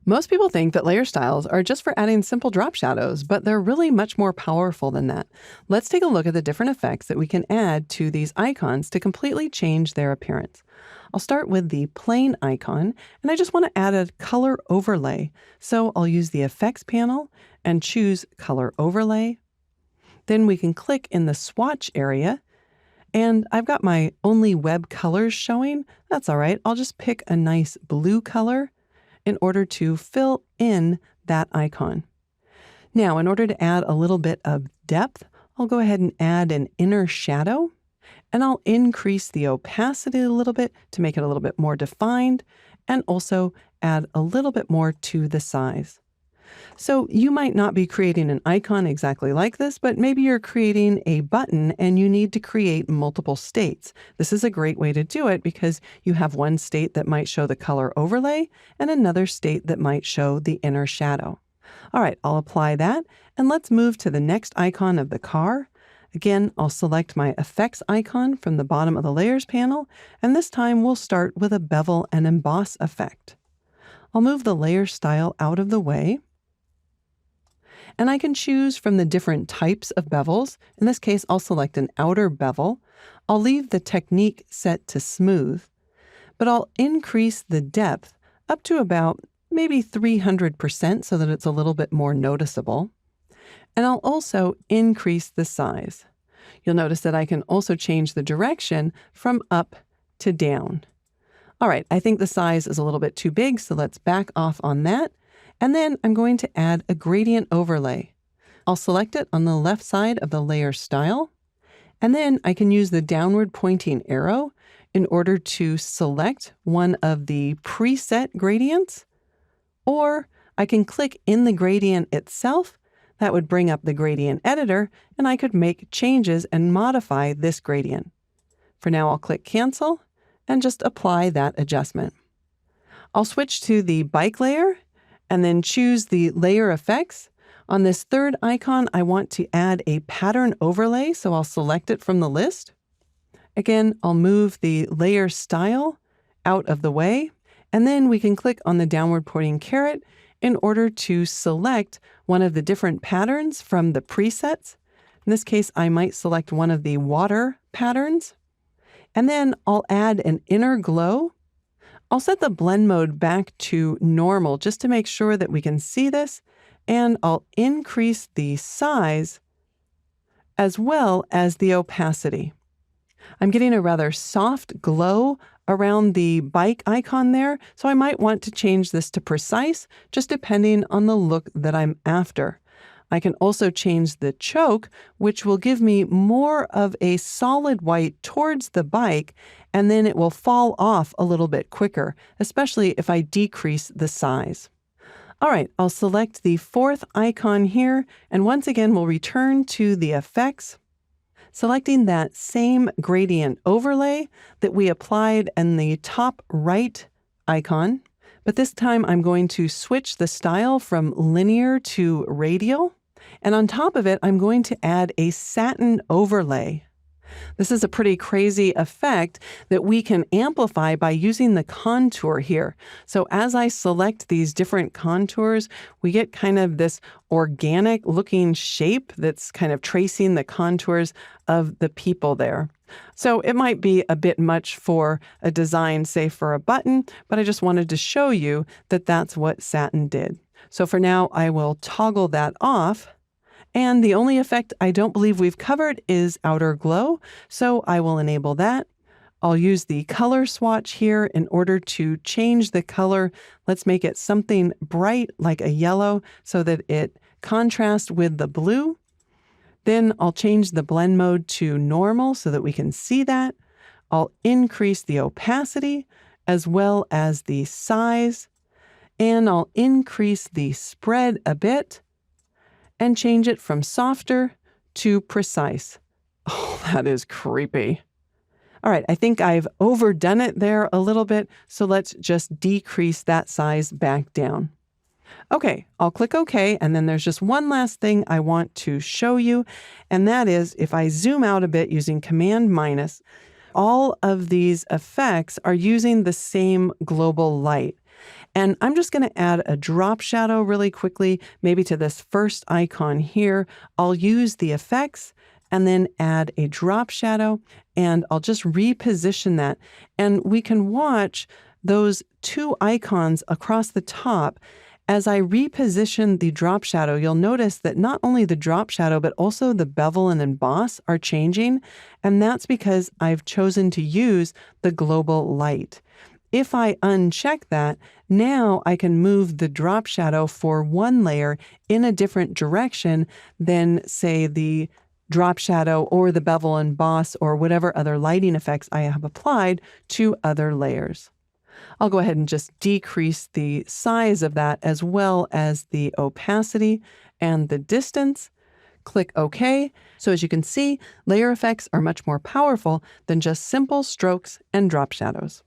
Most people think that layer styles are just for adding simple drop shadows, but they're really much more powerful than that. Let's take a look at the different effects that we can add to these icons to completely change their appearance. I'll start with the plain icon, and I just want to add a color overlay. So I'll use the Effects panel and choose Color Overlay. Then we can click in the swatch area, and I've got my only web colors showing. That's all right. I'll just pick a nice blue color in order to fill in that icon. Now, in order to add a little bit of depth, I'll go ahead and add an inner shadow, and I'll increase the opacity a little bit to make it a little bit more defined, and also add a little bit more to the size. So you might not be creating an icon exactly like this, but maybe you're creating a button and you need to create multiple states. This is a great way to do it because you have one state that might show the color overlay and another state that might show the inner shadow. All right, I'll apply that, and let's move to the next icon of the car. Again, I'll select my effects icon from the bottom of the layers panel, and this time we'll start with a bevel and emboss effect. I'll move the layer style out of the way, and I can choose from the different types of bevels. In this case, I'll select an outer bevel. I'll leave the technique set to smooth, but I'll increase the depth up to about maybe 300% so that it's a little bit more noticeable. And I'll also increase the size. You'll notice that I can also change the direction from up to down. All right, I think the size is a little bit too big, so let's back off on that. And then I'm going to add a gradient overlay. I'll select it on the left side of the layer style, and then I can use the downward pointing arrow in order to select one of the preset gradients, or I can click in the gradient itself. That would bring up the gradient editor, and I could make changes and modify this gradient. For now, I'll click Cancel and just apply that adjustment. I'll switch to the bike layer and then choose the layer effects. On this third icon, I want to add a pattern overlay, so I'll select it from the list. Again, I'll move the layer style out of the way, and then we can click on the downward pointing caret in order to select one of the different patterns from the presets. In this case, I might select one of the water patterns, and then I'll add an inner glow. I'll set the blend mode back to normal just to make sure that we can see this, and I'll increase the size as well as the opacity. I'm getting a rather soft glow around the bike icon there, so I might want to change this to precise, just depending on the look that I'm after. I can also change the choke, which will give me more of a solid white towards the bike, and then it will fall off a little bit quicker, especially if I decrease the size. All right, I'll select the fourth icon here, and once again, we'll return to the effects, selecting that same gradient overlay that we applied in the top right icon. But this time I'm going to switch the style from linear to radial. And on top of it, I'm going to add a satin overlay. This is a pretty crazy effect that we can amplify by using the contour here. So as I select these different contours, we get kind of this organic looking shape that's kind of tracing the contours of the people there. So it might be a bit much for a design, say for a button, but I just wanted to show you that that's what satin did. So for now, I will toggle that off. And the only effect I don't believe we've covered is outer glow, so I will enable that. I'll use the color swatch here in order to change the color. Let's make it something bright like a yellow so that it contrasts with the blue. Then I'll change the blend mode to normal so that we can see that. I'll increase the opacity as well as the size, and I'll increase the spread a bit and change it from softer to precise. Oh, that is creepy. All right, I think I've overdone it there a little bit, so let's just decrease that size back down. Okay, I'll click OK, and then there's just one last thing I want to show you, and that is if I zoom out a bit using Command-, all of these effects are using the same global light. And I'm just going to add a drop shadow really quickly, maybe to this first icon here. I'll use the effects and then add a drop shadow, and I'll just reposition that. And we can watch those two icons across the top. As I reposition the drop shadow, you'll notice that not only the drop shadow, but also the bevel and emboss are changing. And that's because I've chosen to use the global light. If I uncheck that, now I can move the drop shadow for one layer in a different direction than, say, the drop shadow or the bevel and emboss or whatever other lighting effects I have applied to other layers. I'll go ahead and just decrease the size of that as well as the opacity and the distance. Click OK. So as you can see, layer effects are much more powerful than just simple strokes and drop shadows.